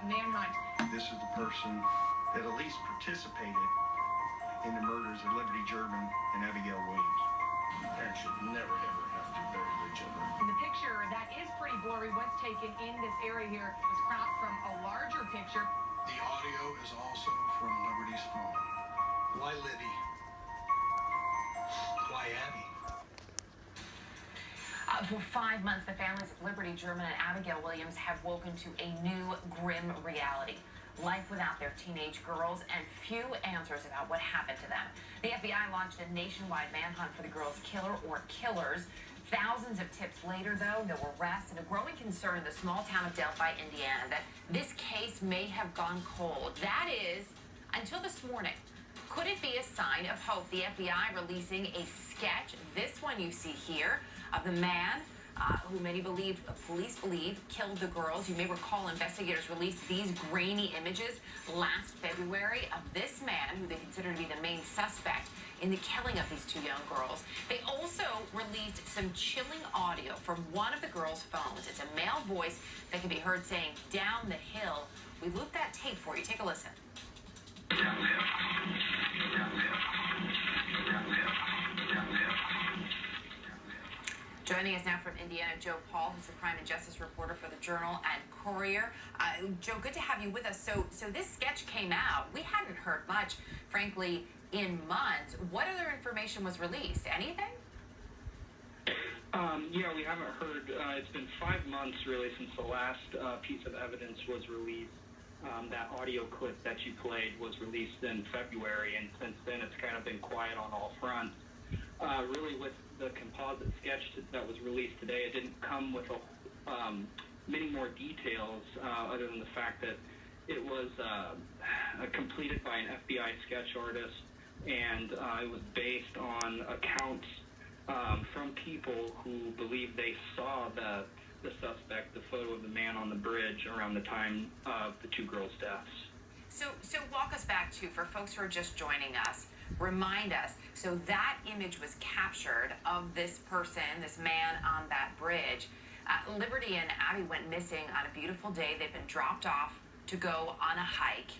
manhunt. This is the person that at least participated in the murders of Liberty German and Abigail Williams. Parents should never ever have to bury their children. In the picture that is pretty blurry was taken in this area here was cropped from a larger picture. The audio is also from Liberty's phone. Why Libby? Why Abby? For 5 months, the families of Liberty German and Abigail Williams have woken to a new grim reality. Life without their teenage girls and few answers about what happened to them. The FBI launched a nationwide manhunt for the girls' killer or killers. Thousands of tips later, though, no arrests and a growing concern in the small town of Delphi, Indiana, that this case may have gone cold. That is, until this morning. Could it be a sign of hope? The FBI releasing a sketch, this one you see here, of the man who police believe killed the girls. You may recall investigators released these grainy images last February of this man who they consider to be the main suspect in the killing of these two young girls. They also released some chilling audio from one of the girls' phones. It's a male voice that can be heard saying, "Down the hill." We looped that tape for you. Take a listen. Joining us now from Indiana, Joe Paul, who's the crime and justice reporter for the Journal and Courier. Joe, good to have you with us. So this sketch came out. We hadn't heard much, frankly, in months. What other information was released? Anything? Yeah, we haven't heard. It's been 5 months, really, since the last piece of evidence was released. That audio clip that you played was released in February, and since then it's kind of been quiet on all fronts. Really, with the composite sketch that was released today, it didn't come with many more details other than the fact that it was completed by an FBI sketch artist, and it was based on accounts from people who believe they saw the suspect, the photo of the man on the bridge around the time of the two girls' deaths. So walk us back to, for folks who are just joining us, remind us, so that image was captured of this person, this man on that bridge. Liberty and Abby went missing on a beautiful day. They've been dropped off to go on a hike.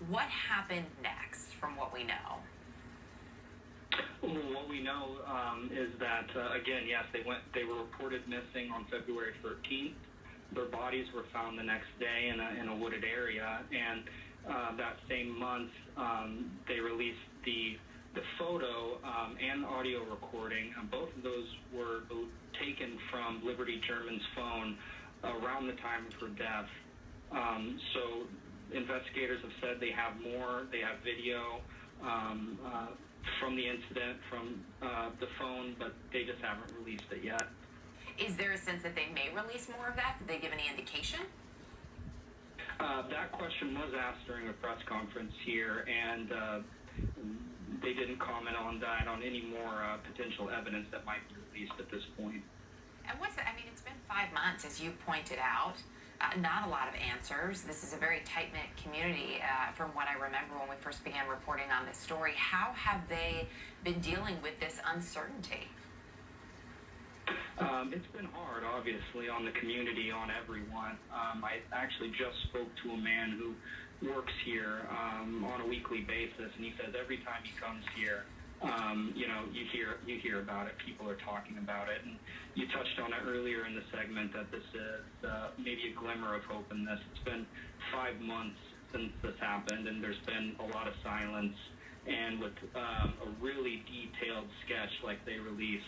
What happened next, from what we know? Well, what we know is that, again, yes, they were reported missing on February 13th. Their bodies were found the next day in a wooded area, and that same month, they released the photo and audio recording. Both of those were taken from Liberty German's phone around the time of her death. So investigators have said they have more. They have video from the incident, from the phone, but they just haven't released it yet. Is there a sense that they may release more of that? Did they give any indication? That question was asked during a press conference here, and they didn't comment on that, on any more potential evidence that might be released at this point. And what's that? I mean, it's been 5 months, as you pointed out. Not a lot of answers. This is a very tight-knit community, from what I remember when we first began reporting on this story. How have they been dealing with this uncertainty? It's been hard, obviously, on the community, on everyone. I actually just spoke to a man who works here on a weekly basis, and he says every time he comes here, you hear about it. People are talking about it, and you touched on it earlier in the segment that this is maybe a glimmer of hope in this. It's been 5 months since this happened, and there's been a lot of silence. And with a really detailed sketch like they released,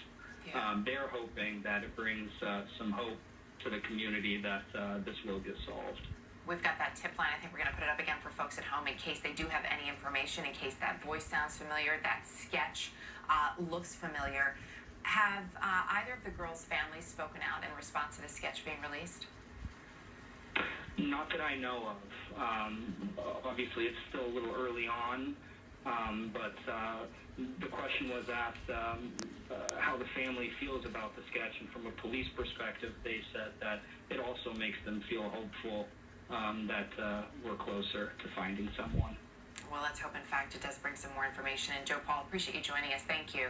they're hoping that it brings some hope to the community that this will get solved. We've got that tip line. I think we're going to put it up again for folks at home in case they do have any information, in case that voice sounds familiar, that sketch looks familiar. Have either of the girls' families spoken out in response to the sketch being released? Not that I know of. Obviously, it's still a little early on, but the question was asked how the family feels about the sketch, and from a police perspective, they said that it also makes them feel hopeful that we're closer to finding someone. Well, let's hope, in fact, it does bring some more information. And Joe Paul, appreciate you joining us. Thank you.